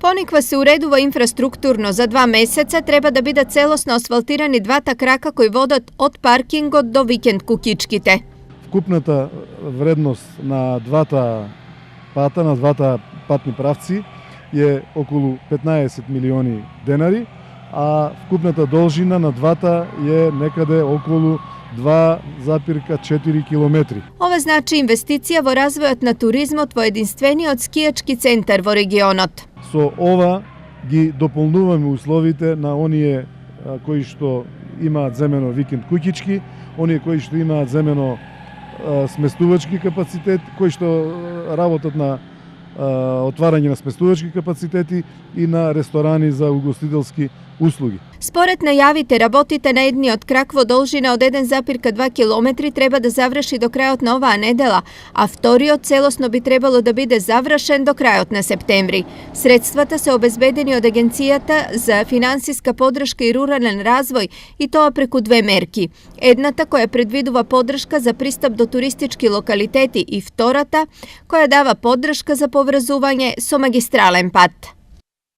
Пониква се уредува инфраструктурно. За 2 месеца треба да бидат целосно асфалтирани двата крака кои водат од паркингот до викенд кукичките. Вкупната вредност на двата пата, на двата патни правци е околу 15 милиони денари, а вкупната должина на двата е некаде околу 2,4 километри. Ова значи инвестиција во развојот на туризмот во единствениот скијачки центар во регионот. Со ова ги дополнуваме условите на оние кои што имаат земено викенд куќички, оние кои што имаат земено сместувачки капацитет, кои што работат на отварање на сместувачки капацитети и на ресторани за угостителски услуги. Според најавите, работите на едниот крак во должина од 1,2 километри треба да заврши до крајот на оваа недела, а вториот целосно би требало да биде завршен до крајот на септември. Средствата се обезбедени од Агенцијата за финансиска поддршка и рурален развој, и тоа преку 2 мерки. Едната која предвидува поддршка за пристап до туристички локалитети и втората која дава поддршка за поврзување со магистрален пат.